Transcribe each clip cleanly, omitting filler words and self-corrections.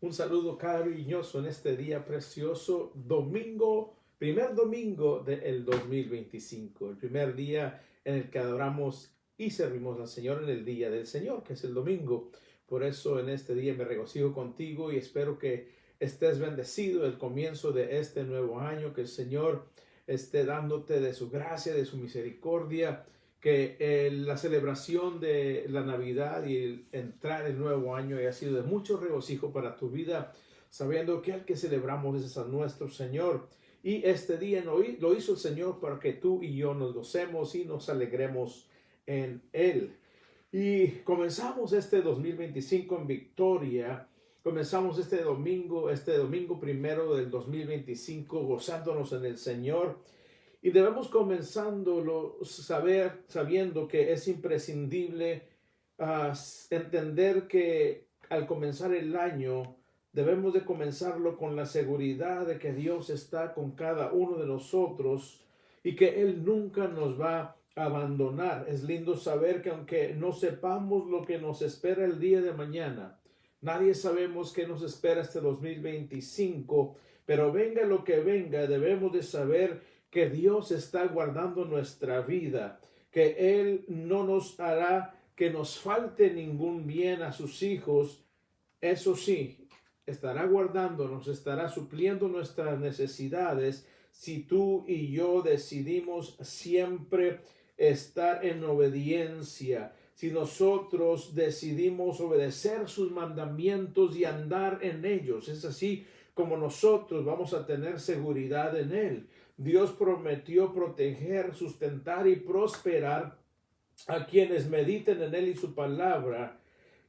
Un saludo cariñoso en este día precioso, domingo, primer domingo del 2025, el primer día en el que adoramos y servimos al Señor en el día del Señor, que es el domingo. Por eso en este día me regocijo contigo y espero que estés bendecido el comienzo de este nuevo año, que el Señor esté dándote de su gracia, de su misericordia, que la celebración de la Navidad y el entrar el nuevo año haya sido de mucho regocijo para tu vida, sabiendo que el que celebramos es a nuestro Señor. Y este día lo hizo el Señor para que tú y yo nos gocemos y nos alegremos en Él. Y comenzamos este 2025 en victoria. Comenzamos este domingo primero del 2025, gozándonos en el Señor. Y debemos comenzándolo sabiendo que es imprescindible entender que al comenzar el año debemos de comenzarlo con la seguridad de que Dios está con cada uno de nosotros y que Él nunca nos va a abandonar. Es lindo saber que aunque no sepamos lo que nos espera el día de mañana, nadie sabemos qué nos espera este 2025, pero venga lo que venga, debemos de saber que Dios está guardando nuestra vida, que Él no nos hará que nos falte ningún bien a sus hijos. Eso sí, estará guardándonos, estará supliendo nuestras necesidades si tú y yo decidimos siempre estar en obediencia. Si nosotros decidimos obedecer sus mandamientos y andar en ellos, es así como nosotros vamos a tener seguridad en Él. Dios prometió proteger, sustentar y prosperar a quienes mediten en Él y su palabra,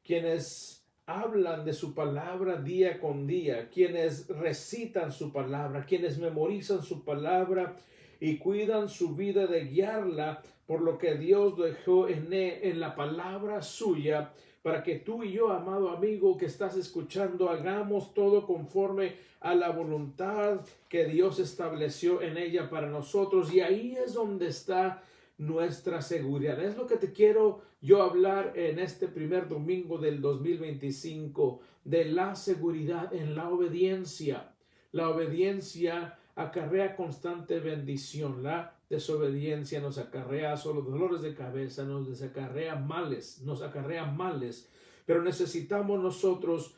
quienes hablan de su palabra día con día, quienes recitan su palabra, quienes memorizan su palabra y cuidan su vida de guiarla por lo que Dios dejó en la palabra suya, para que tú y yo, amado amigo que estás escuchando, hagamos todo conforme a la voluntad que Dios estableció en ella para nosotros. Y ahí es donde está nuestra seguridad. Es lo que te quiero yo hablar en este primer domingo del 2025, de la seguridad en la obediencia. La obediencia acarrea constante bendición. La desobediencia nos acarrea solo dolores de cabeza, nos acarrea males. Pero necesitamos nosotros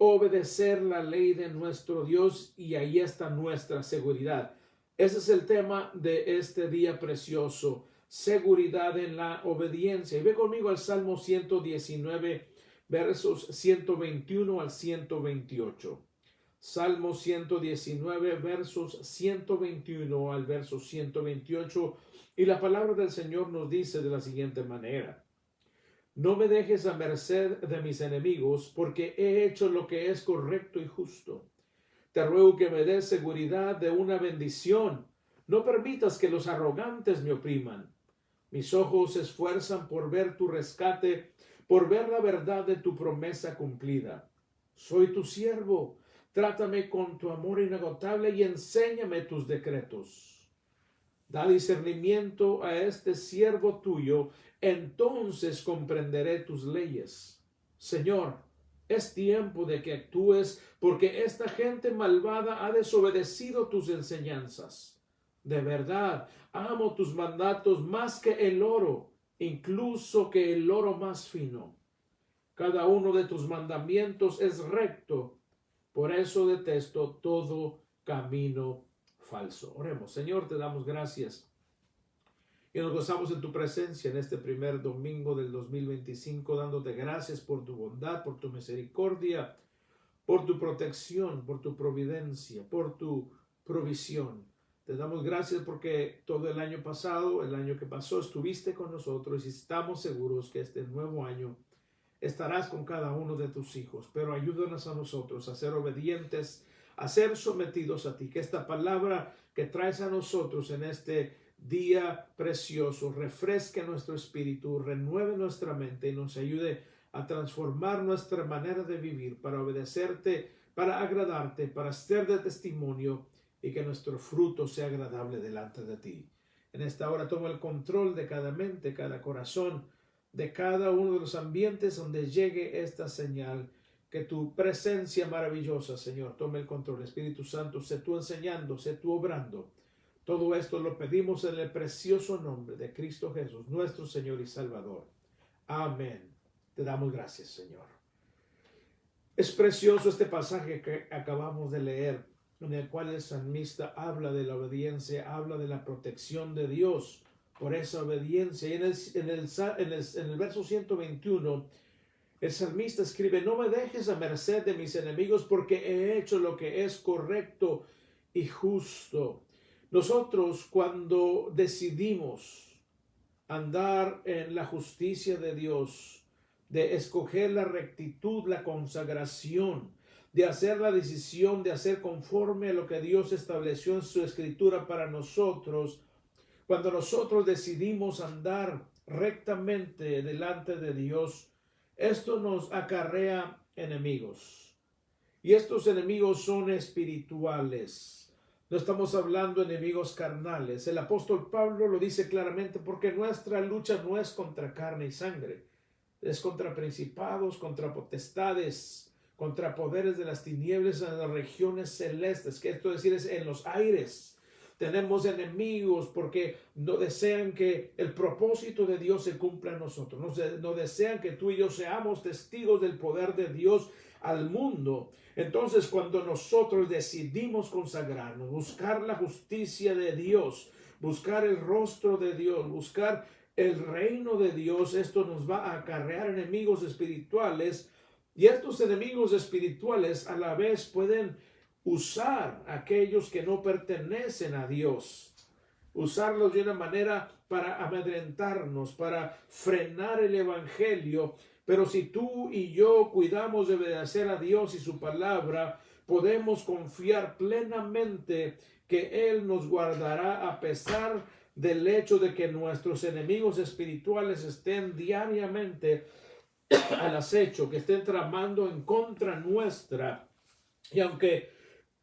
obedecer la ley de nuestro Dios y ahí está nuestra seguridad. Ese es el tema de este día precioso, seguridad en la obediencia. Y ve conmigo al Salmo 119, versos 121 al 128. Salmo 119, versos 121 al verso 128. Y la palabra del Señor nos dice de la siguiente manera: no me dejes a merced de mis enemigos, porque he hecho lo que es correcto y justo. Te ruego que me des seguridad de una bendición. No permitas que los arrogantes me opriman. Mis ojos se esfuerzan por ver tu rescate, por ver la verdad de tu promesa cumplida. Soy tu siervo. Trátame con tu amor inagotable y enséñame tus decretos. Da discernimiento a este siervo tuyo, entonces comprenderé tus leyes. Señor, es tiempo de que actúes, porque esta gente malvada ha desobedecido tus enseñanzas. De verdad, amo tus mandatos más que el oro, incluso que el oro más fino. Cada uno de tus mandamientos es recto, por eso detesto todo camino falso. Oremos. Señor, te damos gracias y nos gozamos en tu presencia en este primer domingo del 2025, dándote gracias por tu bondad, por tu misericordia, por tu protección, por tu providencia, por tu provisión. Te damos gracias porque todo el año pasado, el año que pasó, estuviste con nosotros y estamos seguros que este nuevo año estarás con cada uno de tus hijos. Pero ayúdanos a nosotros a ser obedientes, a ser sometidos a ti. Que esta palabra que traes a nosotros en este día precioso refresque nuestro espíritu, renueve nuestra mente y nos ayude a transformar nuestra manera de vivir para obedecerte, para agradarte, para ser de testimonio y que nuestro fruto sea agradable delante de ti. En esta hora toma el control de cada mente, cada corazón, de cada uno de los ambientes donde llegue esta señal, que tu presencia maravillosa, Señor, tome el control. Espíritu Santo, sé tú enseñando, sé tú obrando. Todo esto lo pedimos en el precioso nombre de Cristo Jesús, nuestro Señor y Salvador. Amén. Te damos gracias, Señor. Es precioso este pasaje que acabamos de leer, en el cual el salmista habla de la obediencia, habla de la protección de Dios por esa obediencia. Y en el verso 121, el salmista escribe: no me dejes a merced de mis enemigos, porque he hecho lo que es correcto y justo. Nosotros, cuando decidimos andar en la justicia de Dios, de escoger la rectitud, la consagración, de hacer la decisión de hacer conforme a lo que Dios estableció en su escritura para nosotros, cuando nosotros decidimos andar rectamente delante de Dios, esto nos acarrea enemigos. Y estos enemigos son espirituales. No estamos hablando de enemigos carnales. El apóstol Pablo lo dice claramente, porque nuestra lucha no es contra carne y sangre. Es contra principados, contra potestades, contra poderes de las tinieblas en las regiones celestes. Que esto decir es en los aires. Tenemos enemigos porque no desean que el propósito de Dios se cumpla en nosotros. No desean que tú y yo seamos testigos del poder de Dios al mundo. Entonces, cuando nosotros decidimos consagrarnos, buscar la justicia de Dios, buscar el rostro de Dios, buscar el reino de Dios, esto nos va a acarrear enemigos espirituales. Y estos enemigos espirituales a la vez pueden usar a aquellos que no pertenecen a Dios, usarlos de una manera para amedrentarnos, para frenar el evangelio. Pero si tú y yo cuidamos de obedecer a Dios y su palabra, podemos confiar plenamente que Él nos guardará a pesar del hecho de que nuestros enemigos espirituales estén diariamente al acecho, que estén tramando en contra nuestra. Y aunque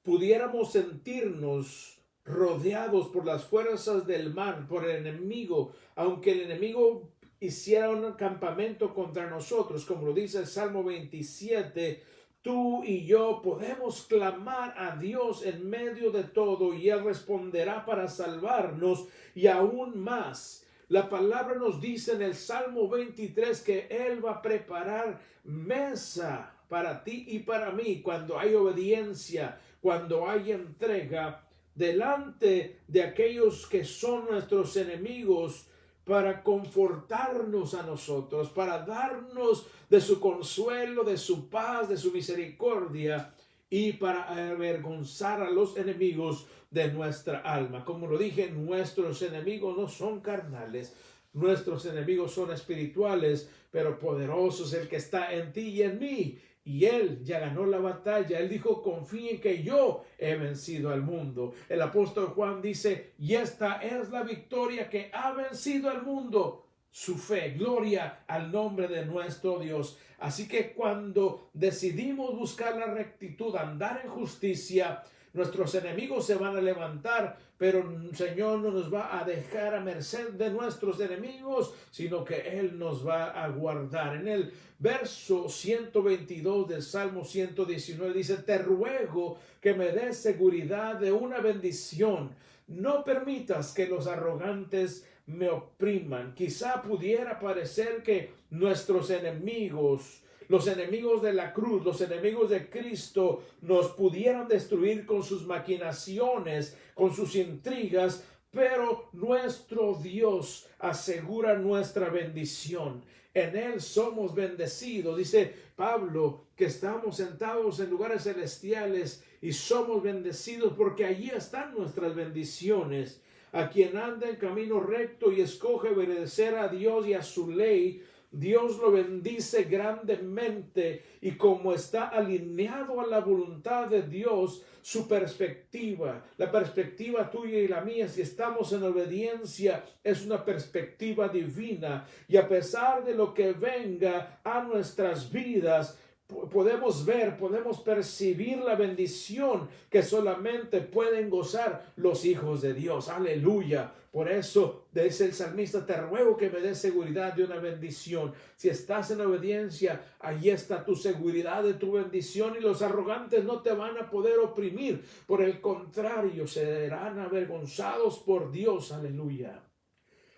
pudiéramos sentirnos rodeados por las fuerzas del mal, por el enemigo, aunque el enemigo hiciera un campamento contra nosotros, como lo dice el Salmo 27, tú y yo podemos clamar a Dios en medio de todo y Él responderá para salvarnos. Y aún más, la palabra nos dice en el Salmo 23 que Él va a preparar mesa para ti y para mí cuando hay obediencia, cuando hay entrega delante de aquellos que son nuestros enemigos, para confortarnos a nosotros, para darnos de su consuelo, de su paz, de su misericordia, y para avergonzar a los enemigos de nuestra alma. Como lo dije, nuestros enemigos no son carnales, nuestros enemigos son espirituales, pero poderoso es el que está en ti y en mí. Y Él ya ganó la batalla. Él dijo: confíen que yo he vencido al mundo. El apóstol Juan dice: y esta es la victoria que ha vencido al mundo, su fe. Gloria al nombre de nuestro Dios. Así que cuando decidimos buscar la rectitud, andar en justicia, nuestros enemigos se van a levantar, pero el Señor no nos va a dejar a merced de nuestros enemigos, sino que Él nos va a guardar. En el verso 122 del Salmo 119 dice: te ruego que me des seguridad de una bendición. No permitas que los arrogantes me opriman. Quizá pudiera parecer que nuestros enemigos, los enemigos de la cruz, los enemigos de Cristo, nos pudieran destruir con sus maquinaciones, con sus intrigas, pero nuestro Dios asegura nuestra bendición. En Él somos bendecidos. Dice Pablo que estamos sentados en lugares celestiales y somos bendecidos porque allí están nuestras bendiciones. A quien anda en camino recto y escoge obedecer a Dios y a su ley, Dios lo bendice grandemente, y como está alineado a la voluntad de Dios, su perspectiva, la perspectiva tuya y la mía, si estamos en obediencia, es una perspectiva divina. Y a pesar de lo que venga a nuestras vidas, podemos ver, podemos percibir la bendición que solamente pueden gozar los hijos de Dios. Aleluya. Por eso dice el salmista, te ruego que me des seguridad de una bendición. Si estás en obediencia, ahí está tu seguridad de tu bendición, y los arrogantes no te van a poder oprimir. Por el contrario, serán avergonzados por Dios. Aleluya.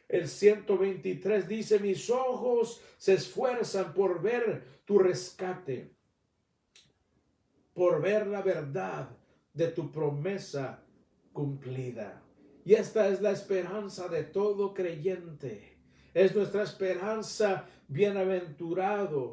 El 123 dice, mis ojos se esfuerzan por ver tu rescate, por ver la verdad de tu promesa cumplida. Y esta es la esperanza de todo creyente. Es nuestra esperanza bienaventurada.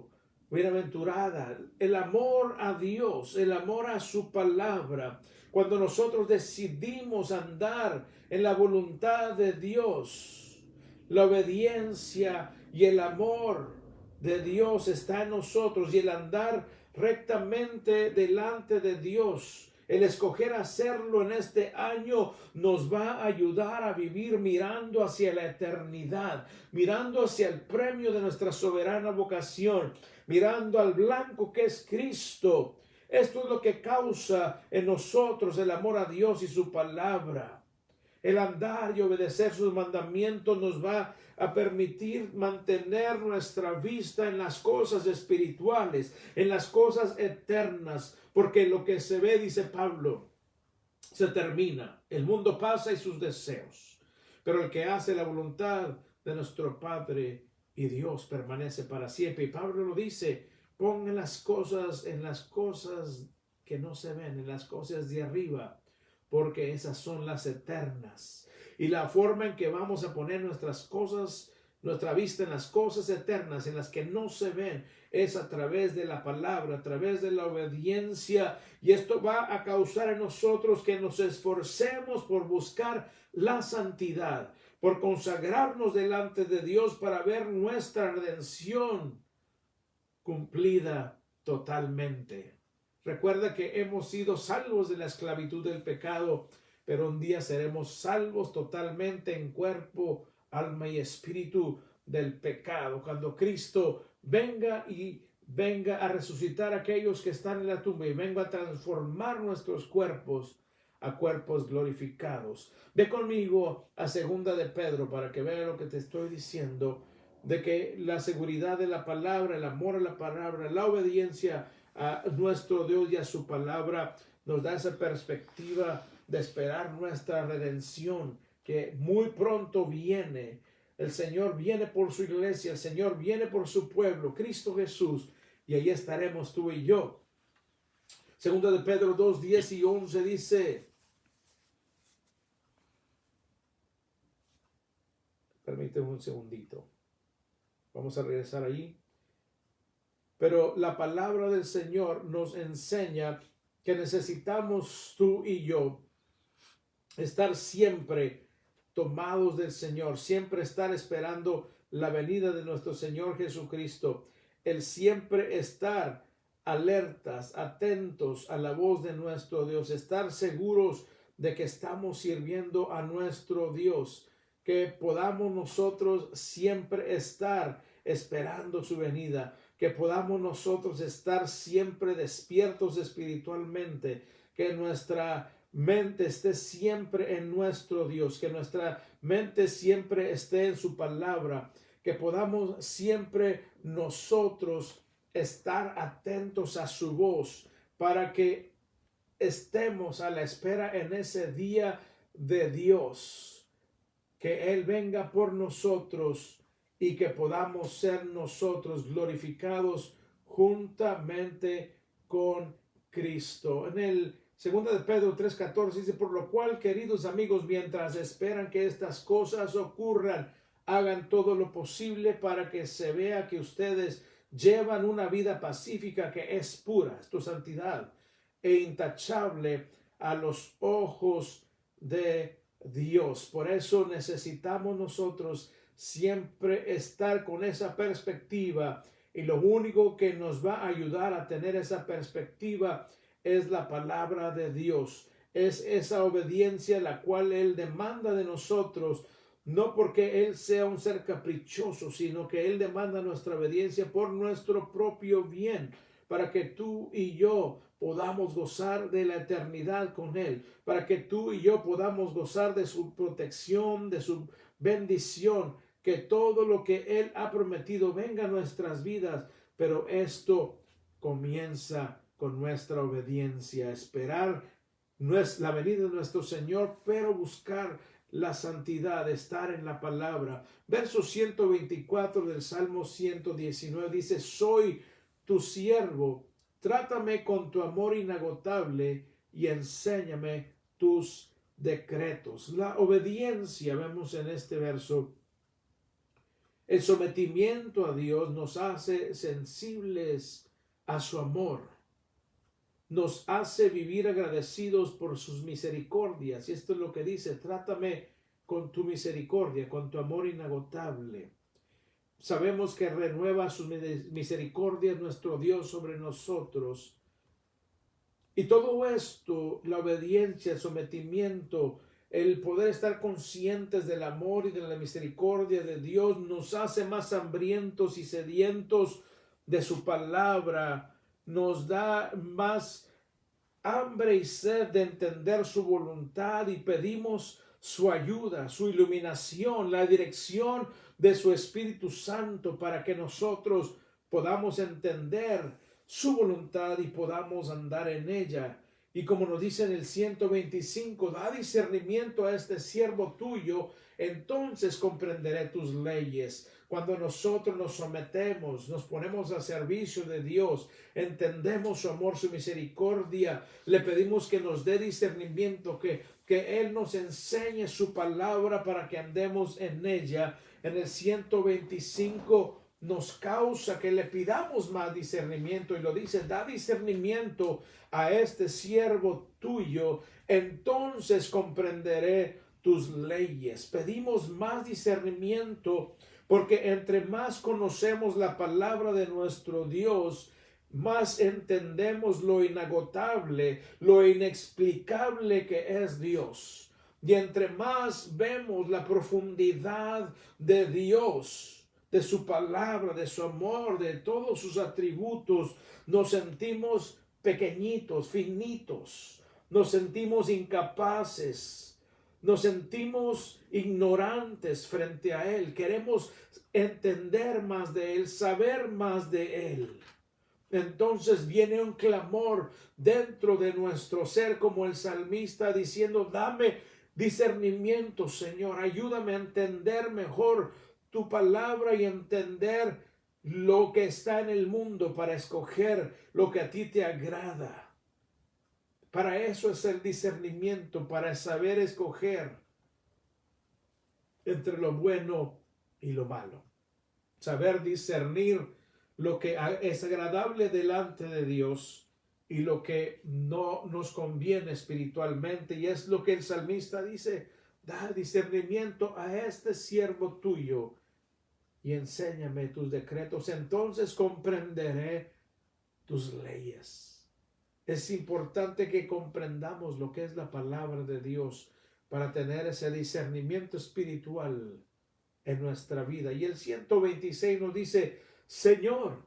El amor a Dios, el amor a su palabra. Cuando nosotros decidimos andar en la voluntad de Dios, la obediencia y el amor de Dios está en nosotros, y el andar rectamente delante de Dios, el escoger hacerlo en este año, nos va a ayudar a vivir mirando hacia la eternidad, mirando hacia el premio de nuestra soberana vocación, mirando al blanco que es Cristo. Esto es lo que causa en nosotros el amor a Dios y su palabra. El andar y obedecer sus mandamientos nos va a permitir mantener nuestra vista en las cosas espirituales, en las cosas eternas, porque lo que se ve, dice Pablo, se termina. El mundo pasa y sus deseos, pero el que hace la voluntad de nuestro Padre y Dios permanece para siempre. Y Pablo lo dice, pon en las cosas que no se ven, en las cosas de arriba, porque esas son las eternas. Y la forma en que vamos a poner nuestra vista en las cosas eternas, en las que no se ven, es a través de la palabra, a través de la obediencia. Y esto va a causar en nosotros que nos esforcemos por buscar la santidad, por consagrarnos delante de Dios para ver nuestra redención cumplida totalmente. Recuerda que hemos sido salvos de la esclavitud del pecado, pero un día seremos salvos totalmente en cuerpo, alma y espíritu del pecado. Cuando Cristo venga a resucitar a aquellos que están en la tumba, y venga a transformar nuestros cuerpos a cuerpos glorificados. Ve conmigo a 2 de Pedro para que vea lo que te estoy diciendo, de que la seguridad de la palabra, el amor a la palabra, la obediencia a nuestro Dios y a su palabra nos da esa perspectiva de esperar nuestra redención, que muy pronto viene. El Señor viene por su iglesia, el Señor viene por su pueblo, Cristo Jesús, y ahí estaremos tú y yo. 2 de Pedro 2, 10 y 11 dice, permíteme un segundito, vamos a regresar ahí. Pero la palabra del Señor nos enseña que necesitamos tú y yo estar siempre tomados del Señor, siempre estar esperando la venida de nuestro Señor Jesucristo, el siempre estar alertas, atentos a la voz de nuestro Dios, estar seguros de que estamos sirviendo a nuestro Dios, que podamos nosotros siempre estar esperando su venida, que podamos nosotros estar siempre despiertos espiritualmente, que nuestra mente esté siempre en nuestro Dios, que nuestra mente siempre esté en su palabra, que podamos siempre nosotros estar atentos a su voz, para que estemos a la espera en ese día de Dios, que Él venga por nosotros y que podamos ser nosotros glorificados juntamente con Cristo. En el 2 de Pedro 3:14 dice, por lo cual, queridos amigos, mientras esperan que estas cosas ocurran, hagan todo lo posible para que se vea que ustedes llevan una vida pacífica que es pura, tu santidad, e intachable a los ojos de Dios. Por eso necesitamos nosotros siempre estar con esa perspectiva, y lo único que nos va a ayudar a tener esa perspectiva es la palabra de Dios, es esa obediencia la cual Él demanda de nosotros, no porque Él sea un ser caprichoso, sino que Él demanda nuestra obediencia por nuestro propio bien, para que tú y yo podamos gozar de la eternidad con Él, para que tú y yo podamos gozar de su protección, de su bendición, que todo lo que Él ha prometido venga a nuestras vidas, pero esto comienza con nuestra obediencia, esperar la venida de nuestro Señor, pero buscar la santidad, estar en la palabra. Verso 124 del Salmo 119 dice: soy tu siervo, trátame con tu amor inagotable y enséñame tus decretos. La obediencia, vemos en este verso, el sometimiento a Dios nos hace sensibles a su amor, nos hace vivir agradecidos por sus misericordias. Y esto es lo que dice: trátame con tu misericordia, con tu amor inagotable. Sabemos que renueva sus misericordias nuestro Dios sobre nosotros. Y todo esto, la obediencia, el sometimiento, el poder estar conscientes del amor y de la misericordia de Dios, nos hace más hambrientos y sedientos de su palabra, nos da más hambre y sed de entender su voluntad, y pedimos su ayuda, su iluminación, la dirección de su Espíritu Santo, para que nosotros podamos entender su voluntad y podamos andar en ella. Y como nos dice en el 125, da discernimiento a este siervo tuyo, entonces comprenderé tus leyes. Cuando nosotros nos sometemos, nos ponemos a servicio de Dios, entendemos su amor, su misericordia, le pedimos que nos dé discernimiento, que Él nos enseñe su palabra para que andemos en ella. En el 125 nos causa que le pidamos más discernimiento, y lo dice: da discernimiento a este siervo tuyo, entonces comprenderé tus leyes. Pedimos más discernimiento, porque entre más conocemos la palabra de nuestro Dios, más entendemos lo inagotable, lo inexplicable que es Dios. Y entre más vemos la profundidad de Dios, de su palabra, de su amor, de todos sus atributos, nos sentimos pequeñitos, finitos, nos sentimos incapaces, nos sentimos ignorantes frente a Él. Queremos entender más de Él, saber más de Él. Entonces viene un clamor dentro de nuestro ser, como el salmista, diciendo: dame discernimiento, Señor, ayúdame a entender mejor tu palabra y entender lo que está en el mundo, para escoger lo que a ti te agrada. Para eso es el discernimiento, para saber escoger entre lo bueno y lo malo. Saber discernir lo que es agradable delante de Dios y lo que no nos conviene espiritualmente. Y es lo que el salmista dice: da discernimiento a este siervo tuyo y enséñame tus decretos, entonces comprenderé tus leyes. Es importante que comprendamos lo que es la palabra de Dios para tener ese discernimiento espiritual en nuestra vida. Y el 126 nos dice: Señor,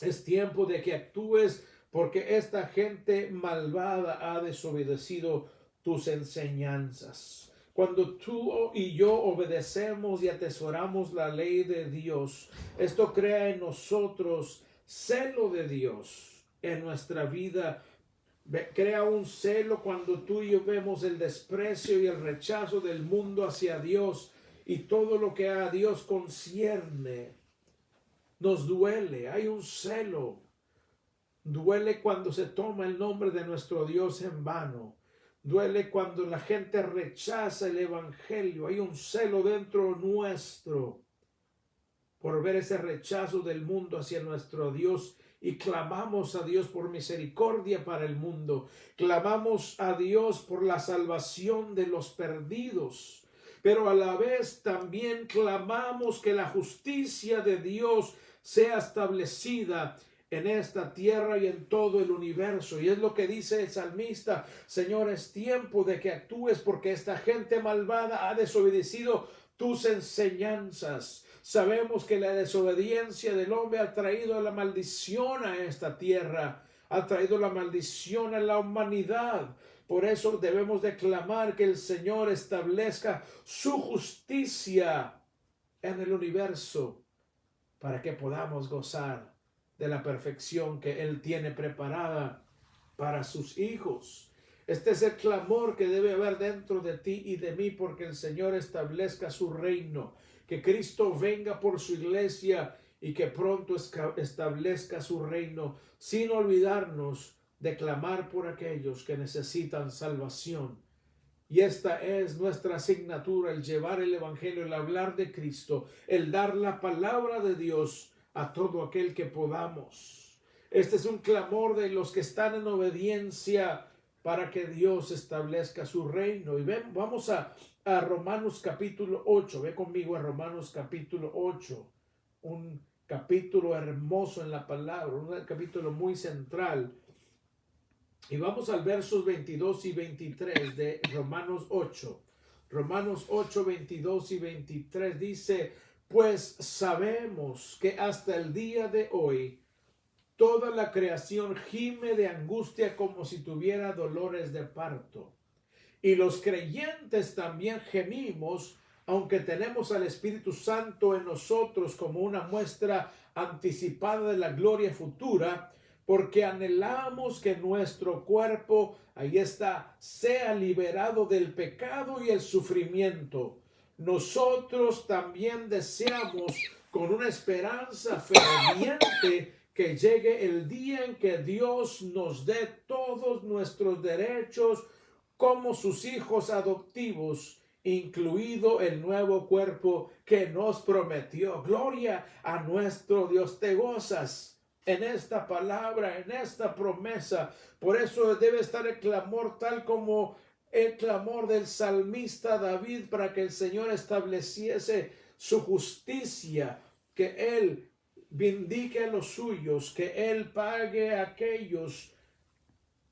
es tiempo de que actúes, porque esta gente malvada ha desobedecido tus enseñanzas. Cuando tú y yo obedecemos y atesoramos la ley de Dios, esto crea en nosotros celo de Dios en nuestra vida. Crea un celo cuando tú y yo vemos el desprecio y el rechazo del mundo hacia Dios y todo lo que a Dios concierne. Nos duele, hay un celo. Duele cuando se toma el nombre de nuestro Dios en vano. Duele cuando la gente rechaza el evangelio. Hay un celo dentro nuestro por ver ese rechazo del mundo hacia nuestro Dios, y clamamos a Dios por misericordia para el mundo. Clamamos a Dios por la salvación de los perdidos, pero a la vez también clamamos que la justicia de Dios sea establecida en esta tierra y en todo el universo. Y es lo que dice el salmista: Señor, es tiempo de que actúes, porque esta gente malvada ha desobedecido tus enseñanzas. Sabemos que la desobediencia del hombre ha traído la maldición a esta tierra, ha traído la maldición a la humanidad. Por eso debemos declamar que el Señor establezca su justicia en el universo para que podamos gozar de la perfección que Él tiene preparada para sus hijos. Este es el clamor que debe haber dentro de ti y de mí, porque el Señor establezca su reino, que Cristo venga por su iglesia y que pronto establezca su reino, sin olvidarnos de clamar por aquellos que necesitan salvación. Y esta es nuestra asignatura, el llevar el evangelio, el hablar de Cristo, el dar la palabra de Dios a todo aquel que podamos. Este es un clamor de los que están en obediencia para que Dios establezca su reino. Y vamos a Romanos capítulo 8. Ve conmigo a Romanos capítulo 8. Un capítulo hermoso en la palabra, un capítulo muy central. Y vamos al versos 22 y 23 de Romanos 8. Romanos 8, 22 y 23 dice: pues sabemos que hasta el día de hoy toda la creación gime de angustia como si tuviera dolores de parto. Y los creyentes también gemimos, aunque tenemos al Espíritu Santo en nosotros como una muestra anticipada de la gloria futura, porque anhelamos que nuestro cuerpo, ahí está, sea liberado del pecado y el sufrimiento. Nosotros también deseamos con una esperanza ferviente que llegue el día en que Dios nos dé todos nuestros derechos como sus hijos adoptivos, incluido el nuevo cuerpo que nos prometió. Gloria a nuestro Dios. Te gozas en esta palabra, en esta promesa. Por eso debe estar el clamor tal como el clamor del salmista David, para que el Señor estableciese su justicia, que Él vindique a los suyos, que Él pague a aquellos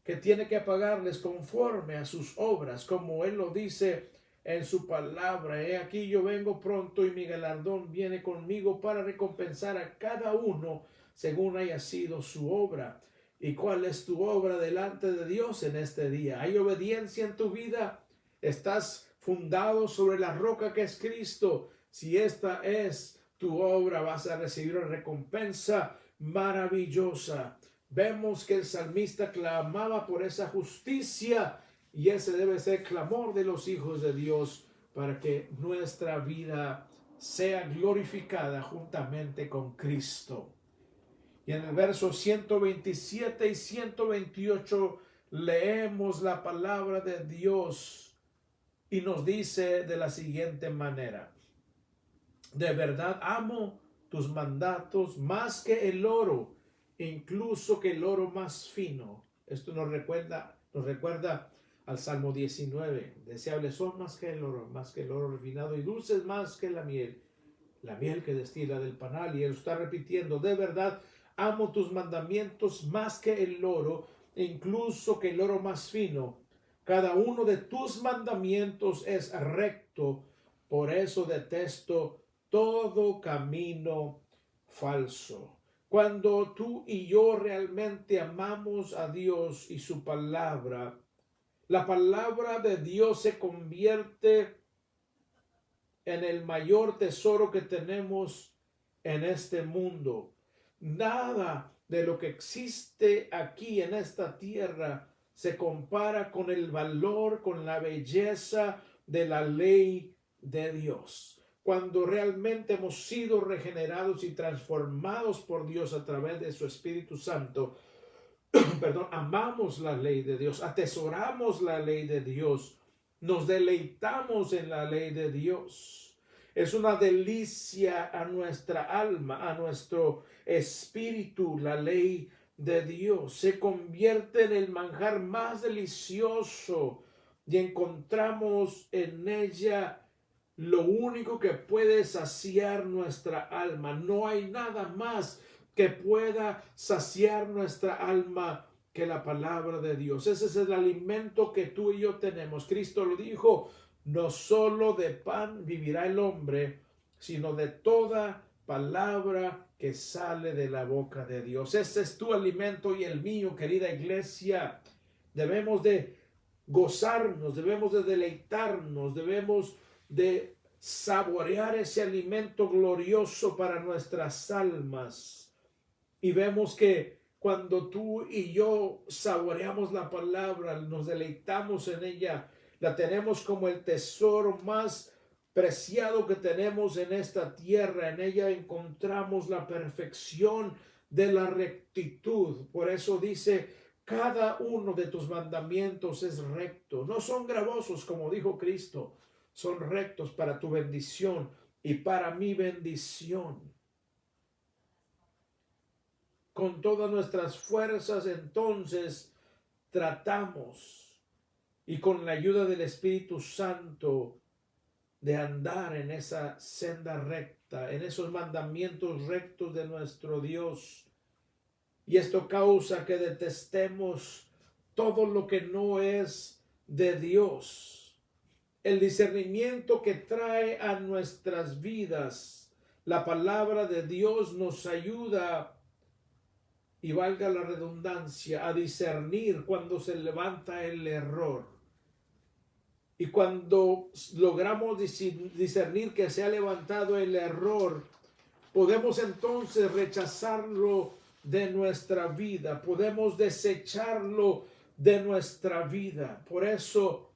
que tiene que pagarles conforme a sus obras, como Él lo dice en su palabra. He aquí yo vengo pronto y mi galardón viene conmigo para recompensar a cada uno según haya sido su obra. ¿Y cuál es tu obra delante de Dios en este día? ¿Hay obediencia en tu vida? ¿Estás fundado sobre la roca que es Cristo? Si esta es tu obra, vas a recibir una recompensa maravillosa. Vemos que el salmista clamaba por esa justicia, y ese debe ser el clamor de los hijos de Dios, para que nuestra vida sea glorificada juntamente con Cristo. Y en el verso 127 y 128 leemos la palabra de Dios y nos dice de la siguiente manera: de verdad amo tus mandatos más que el oro, incluso que el oro más fino. Esto nos recuerda al Salmo 19. Deseables son más que el oro refinado, y dulces más que la miel que destila del panal. Y él está repitiendo: de verdad amo tus mandamientos más que el oro, incluso que el oro más fino. Cada uno de tus mandamientos es recto, por eso detesto todo camino falso. Cuando tú y yo realmente amamos a Dios y su palabra, la palabra de Dios se convierte en el mayor tesoro que tenemos en este mundo. Nada de lo que existe aquí en esta tierra se compara con el valor, con la belleza de la ley de Dios. Cuando realmente hemos sido regenerados y transformados por Dios a través de su Espíritu Santo, amamos la ley de Dios, atesoramos la ley de Dios, nos deleitamos en la ley de Dios. Es una delicia a nuestra alma, a nuestro espíritu, la ley de Dios. Se convierte en el manjar más delicioso y encontramos en ella lo único que puede saciar nuestra alma. No hay nada más que pueda saciar nuestra alma que la palabra de Dios. Ese es el alimento que tú y yo tenemos. Cristo lo dijo: no solo de pan vivirá el hombre, sino de toda palabra que sale de la boca de Dios. Ese es tu alimento y el mío, querida iglesia. Debemos de gozarnos, debemos de deleitarnos, debemos de saborear ese alimento glorioso para nuestras almas. Y vemos que cuando tú y yo saboreamos la palabra, nos deleitamos en ella, la tenemos como el tesoro más preciado que tenemos en esta tierra. En ella encontramos la perfección de la rectitud. Por eso dice, cada uno de tus mandamientos es recto. No son gravosos, como dijo Cristo, son rectos para tu bendición y para mi bendición. Con todas nuestras fuerzas, entonces, tratamos y con la ayuda del Espíritu Santo de andar en esa senda recta, en esos mandamientos rectos de nuestro Dios. Y esto causa que detestemos todo lo que no es de Dios. El discernimiento que trae a nuestras vidas la palabra de Dios nos ayuda, y valga la redundancia, a discernir cuando se levanta el error. Y cuando logramos discernir que se ha levantado el error, podemos entonces rechazarlo de nuestra vida, podemos desecharlo de nuestra vida. Por eso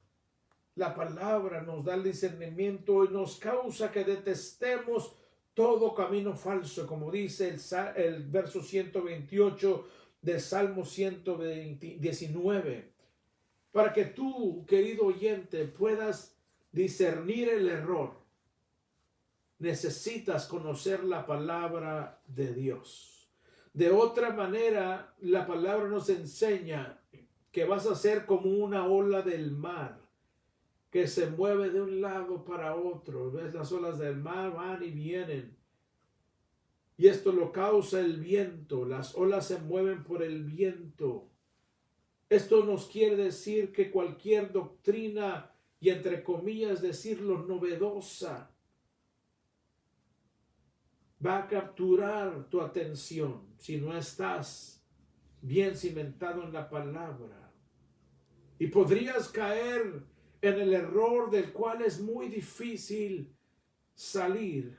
la palabra nos da el discernimiento y nos causa que detestemos todo camino falso, como dice el verso 128 del Salmo 119. Para que tú, querido oyente, puedas discernir el error, necesitas conocer la palabra de Dios. De otra manera, la palabra nos enseña que vas a ser como una ola del mar que se mueve de un lado para otro. ¿Ves? Las olas del mar van y vienen. Y esto lo causa el viento. Las olas se mueven por el viento. Esto nos quiere decir que cualquier doctrina, y entre comillas decirlo, novedosa, va a capturar tu atención si no estás bien cimentado en la palabra. Y podrías caer en el error del cual es muy difícil salir.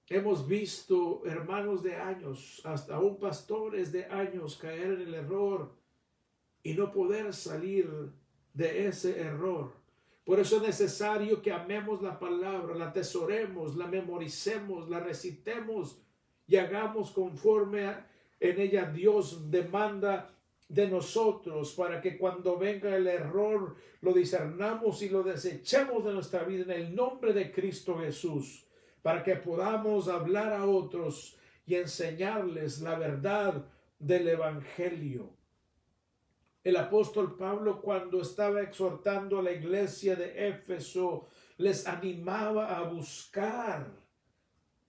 Hemos visto hermanos de años, hasta aún pastores de años, caer en el error y no poder salir de ese error. Por eso es necesario que amemos la palabra, la atesoremos, la memoricemos, la recitemos y hagamos conforme en ella Dios demanda de nosotros, para que cuando venga el error lo discernamos y lo desechemos de nuestra vida en el nombre de Cristo Jesús, para que podamos hablar a otros y enseñarles la verdad del Evangelio. El apóstol Pablo, cuando estaba exhortando a la iglesia de Éfeso, les animaba a buscar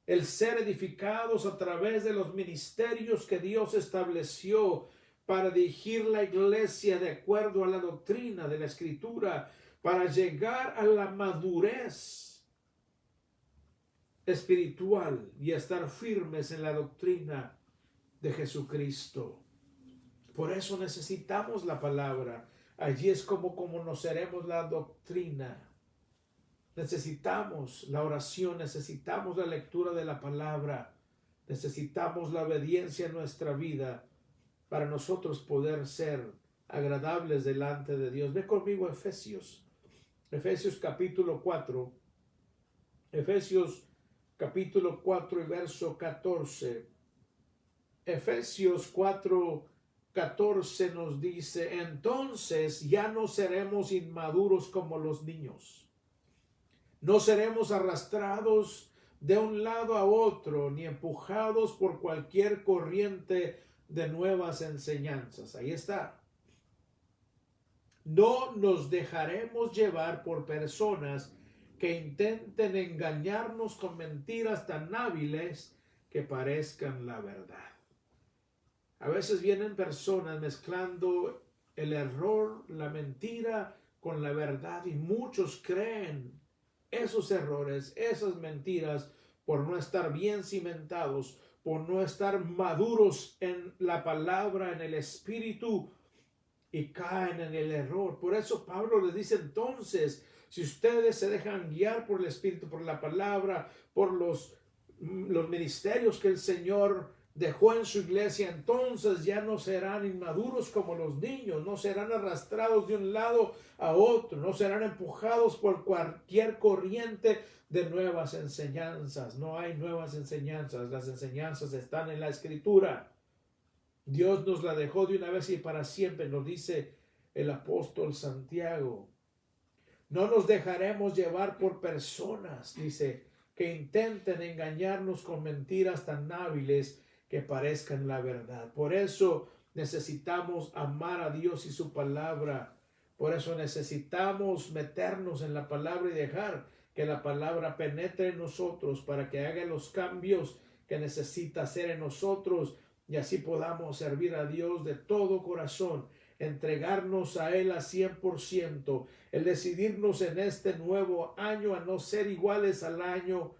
el ser edificados a través de los ministerios que Dios estableció para dirigir la iglesia de acuerdo a la doctrina de la Escritura, para llegar a la madurez espiritual y estar firmes en la doctrina de Jesucristo. Por eso necesitamos la palabra. Allí es como conoceremos la doctrina. Necesitamos la oración, necesitamos la lectura de la palabra, necesitamos la obediencia en nuestra vida para nosotros poder ser agradables delante de Dios. Ve conmigo a Efesios capítulo 4, Efesios capítulo 4 y verso 14. Efesios 4:14 nos dice: entonces ya no seremos inmaduros como los niños. No seremos arrastrados de un lado a otro, ni empujados por cualquier corriente de nuevas enseñanzas. Ahí está. No nos dejaremos llevar por personas que intenten engañarnos con mentiras tan hábiles que parezcan la verdad. A veces vienen personas mezclando el error, la mentira con la verdad, y muchos creen esos errores, esas mentiras, por no estar bien cimentados, por no estar maduros en la palabra, en el espíritu, y caen en el error. Por eso Pablo les dice entonces, si ustedes se dejan guiar por el espíritu, por la palabra, por los ministerios que el Señor dejó en su iglesia, entonces ya no serán inmaduros como los niños, no serán arrastrados de un lado a otro, no serán empujados por cualquier corriente de nuevas enseñanzas. No hay nuevas enseñanzas, las enseñanzas están en la Escritura. Dios nos la dejó de una vez y para siempre, nos dice el apóstol Santiago. No nos dejaremos llevar por personas, dice, que intenten engañarnos con mentiras tan hábiles que parezcan la verdad. Por eso necesitamos amar a Dios y su palabra. Por eso necesitamos meternos en la palabra y dejar que la palabra penetre en nosotros para que haga los cambios que necesita hacer en nosotros y así podamos servir a Dios de todo corazón, entregarnos a Él a 100%, el decidirnos en este nuevo año a no ser iguales al año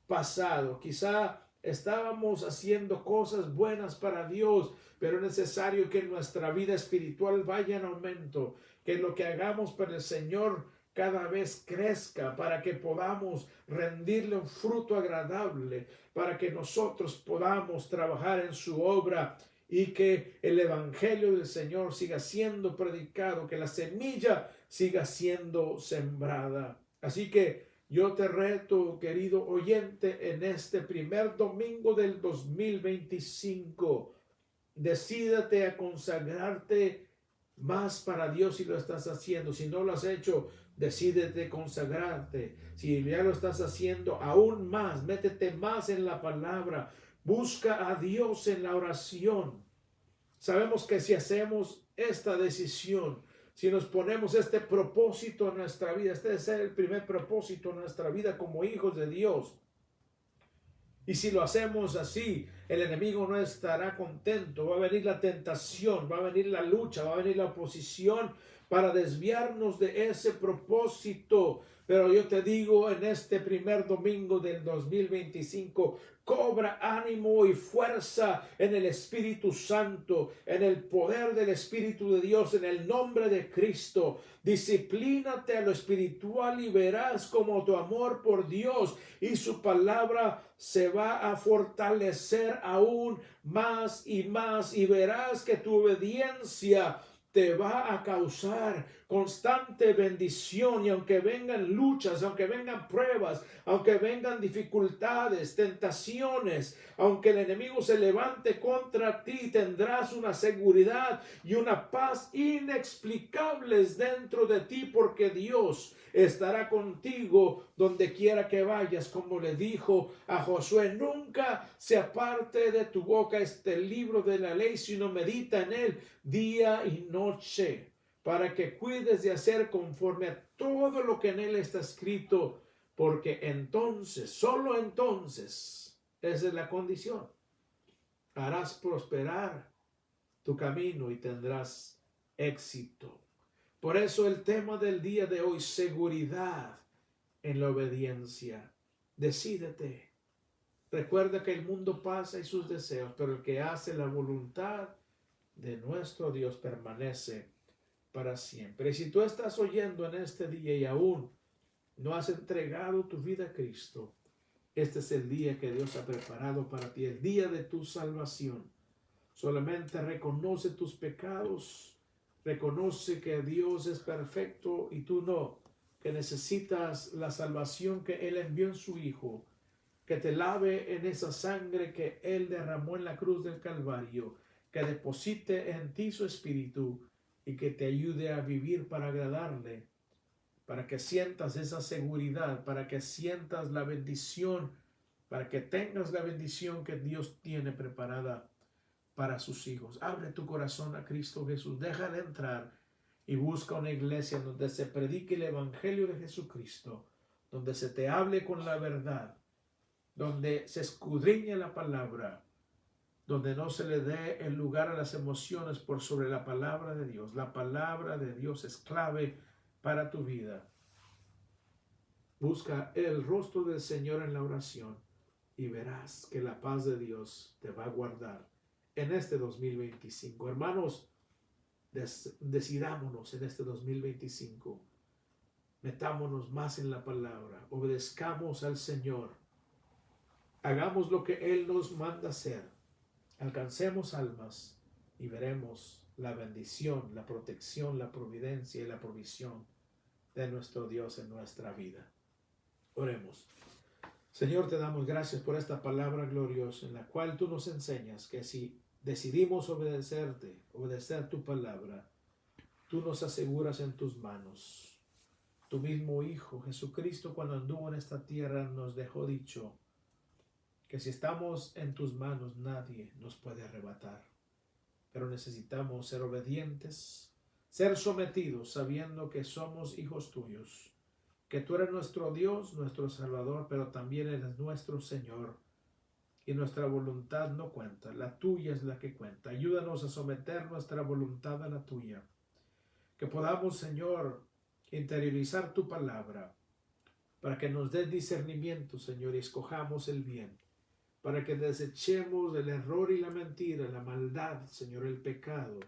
pasado. Quizá estábamos haciendo cosas buenas para Dios, pero es necesario que nuestra vida espiritual vaya en aumento, que lo que hagamos para el Señor cada vez crezca, para que podamos rendirle un fruto agradable, para que nosotros podamos trabajar en su obra y que el evangelio del Señor siga siendo predicado, que la semilla siga siendo sembrada. Así que yo te reto, querido oyente, en este primer domingo del 2025, decídate a consagrarte más para Dios si lo estás haciendo. Si no lo has hecho, decídete consagrarte. Si ya lo estás haciendo, aún más, métete más en la palabra. Busca a Dios en la oración. Sabemos que si hacemos esta decisión, si nos ponemos este propósito en nuestra vida, este debe ser el primer propósito en nuestra vida como hijos de Dios. Y si lo hacemos así, el enemigo no estará contento. Va a venir la tentación, va a venir la lucha, va a venir la oposición para desviarnos de ese propósito. Pero yo te digo, en este primer domingo del 2025, cobra ánimo y fuerza en el Espíritu Santo, en el poder del Espíritu de Dios, en el nombre de Cristo. Disciplínate a lo espiritual y verás como tu amor por Dios y su palabra se va a fortalecer aún más y verás que tu obediencia te va a causar constante bendición. Y aunque vengan luchas, aunque vengan pruebas, aunque vengan dificultades, tentaciones, aunque el enemigo se levante contra ti, tendrás una seguridad y una paz inexplicables dentro de ti, porque Dios estará contigo donde quiera que vayas, como le dijo a Josué. Nunca se aparte de tu boca este libro de la ley, sino medita en él día y noche, para que cuides de hacer conforme a todo lo que en él está escrito, porque entonces, solo entonces, esa es la condición, harás prosperar tu camino y tendrás éxito. Por eso el tema del día de hoy, seguridad en la obediencia. Decídete. Recuerda que el mundo pasa y sus deseos, pero el que hace la voluntad de nuestro Dios permanece para siempre. Y si tú estás oyendo en este día y aún no has entregado tu vida a Cristo, este es el día que Dios ha preparado para ti, el día de tu salvación. Solamente reconoce tus pecados, reconoce que Dios es perfecto y tú no, que necesitas la salvación que Él envió en su Hijo, que te lave en esa sangre que Él derramó en la cruz del Calvario, que deposite en ti su Espíritu y que te ayude a vivir para agradarle, para que sientas esa seguridad, para que sientas la bendición, para que tengas la bendición que Dios tiene preparada para sus hijos. Abre tu corazón a Cristo Jesús, déjale entrar y busca una iglesia donde se predique el Evangelio de Jesucristo, donde se te hable con la verdad, donde se escudriñe la palabra, donde no se le dé el lugar a las emociones por sobre la palabra de Dios. La palabra de Dios es clave para tu vida. Busca el rostro del Señor en la oración y verás que la paz de Dios te va a guardar en este 2025. Hermanos, decidámonos en este 2025. Metámonos más en la palabra. Obedezcamos al Señor. Hagamos lo que Él nos manda hacer. Alcancemos almas y veremos la bendición, la protección, la providencia y la provisión de nuestro Dios en nuestra vida. Oremos. Señor, te damos gracias por esta palabra gloriosa en la cual tú nos enseñas que si decidimos obedecerte, obedecer tu palabra, tú nos aseguras en tus manos. Tu mismo Hijo Jesucristo, cuando anduvo en esta tierra, nos dejó dicho que si estamos en tus manos nadie nos puede arrebatar. Pero necesitamos ser obedientes, ser sometidos sabiendo que somos hijos tuyos, que tú eres nuestro Dios, nuestro Salvador, pero también eres nuestro Señor. Y nuestra voluntad no cuenta, la tuya es la que cuenta. Ayúdanos a someter nuestra voluntad a la tuya. Que podamos, Señor, interiorizar tu palabra para que nos des discernimiento, Señor, y escojamos el bien. Para que desechemos el error y la mentira, la maldad, Señor, el pecado.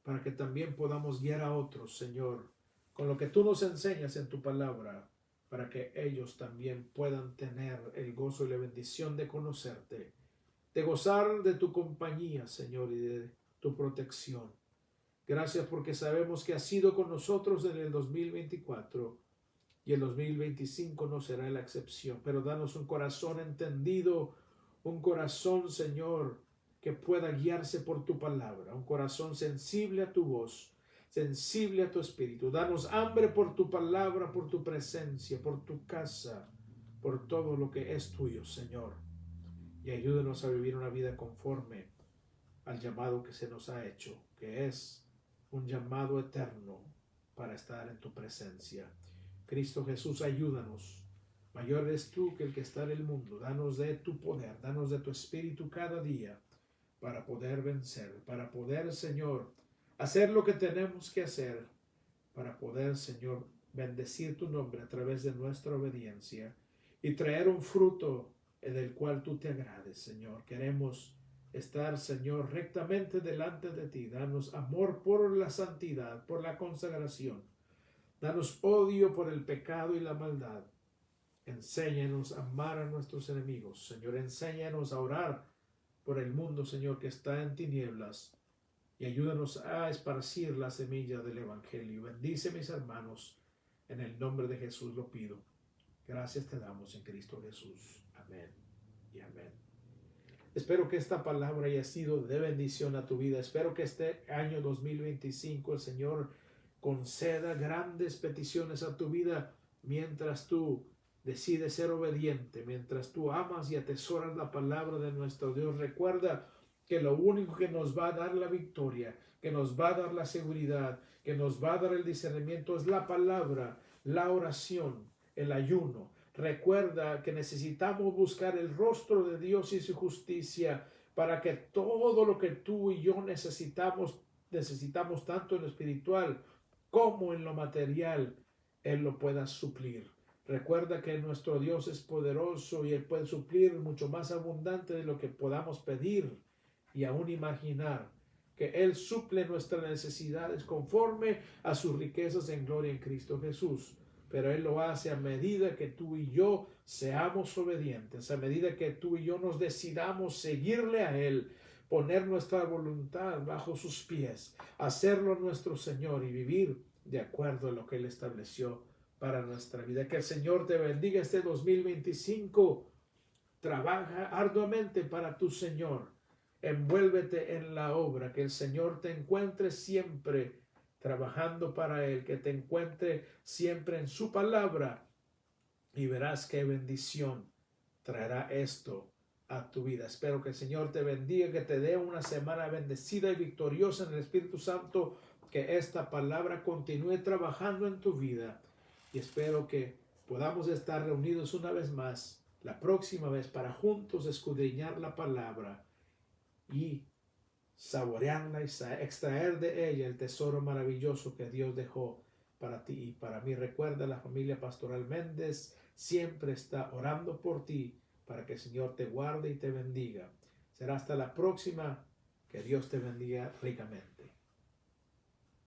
Para que también podamos guiar a otros, Señor, con lo que tú nos enseñas en tu palabra, para que ellos también puedan tener el gozo y la bendición de conocerte, de gozar de tu compañía, Señor, y de tu protección. Gracias porque sabemos que has sido con nosotros en el 2024 y el 2025 no será la excepción, pero danos un corazón entendido, un corazón, Señor, que pueda guiarse por tu palabra, un corazón sensible a tu voz, sensible a tu espíritu. Danos hambre por tu palabra, por tu presencia, por tu casa, por todo lo que es tuyo, Señor. Y ayúdanos a vivir una vida conforme al llamado que se nos ha hecho, que es un llamado eterno para estar en tu presencia. Cristo Jesús, ayúdanos. Mayor eres tú que el que está en el mundo. Danos de tu poder, danos de tu espíritu cada día para poder vencer, para poder, Señor, hacer lo que tenemos que hacer, para poder, Señor, bendecir tu nombre a través de nuestra obediencia y traer un fruto en el cual tú te agrades, Señor. Queremos estar, Señor, rectamente delante de ti. Danos amor por la santidad, por la consagración. Danos odio por el pecado y la maldad. Enséñanos a amar a nuestros enemigos, Señor. Enséñanos a orar por el mundo, Señor, que está en tinieblas. Y ayúdanos a esparcir la semilla del Evangelio. Bendice mis hermanos. En el nombre de Jesús lo pido. Gracias te damos en Cristo Jesús. Amén y amén. Espero que esta palabra haya sido de bendición a tu vida. Espero que este año 2025 el Señor conceda grandes peticiones a tu vida mientras tú decides ser obediente, mientras tú amas y atesoras la palabra de nuestro Dios. Recuerda que lo único que nos va a dar la victoria, que nos va a dar la seguridad, que nos va a dar el discernimiento es la palabra, la oración, el ayuno. Recuerda que necesitamos buscar el rostro de Dios y su justicia para que todo lo que tú y yo necesitamos tanto en lo espiritual como en lo material, Él lo pueda suplir. Recuerda que nuestro Dios es poderoso y Él puede suplir mucho más abundante de lo que podamos pedir y aún imaginar, que Él suple nuestras necesidades conforme a sus riquezas en gloria en Cristo Jesús. Pero Él lo hace a medida que tú y yo seamos obedientes, a medida que tú y yo nos decidamos seguirle a Él, poner nuestra voluntad bajo sus pies, hacerlo nuestro Señor y vivir de acuerdo a lo que Él estableció para nuestra vida. Que el Señor te bendiga este 2025. Trabaja arduamente para tu Señor. Envuélvete en la obra. Que el Señor te encuentre siempre trabajando para Él. Que te encuentre siempre en su palabra. Y verás qué bendición traerá esto a tu vida. Espero que el Señor te bendiga, que te dé una semana bendecida y victoriosa en el Espíritu Santo. Que esta palabra continúe trabajando en tu vida. Y espero que podamos estar reunidos una vez más la próxima vez para juntos escudriñar la palabra y saborearla y extraer de ella el tesoro maravilloso que Dios dejó para ti y para mí. Recuerda, la familia Pastoral Méndez siempre está orando por ti para que el Señor te guarde y te bendiga. Será hasta la próxima. Que Dios te bendiga ricamente.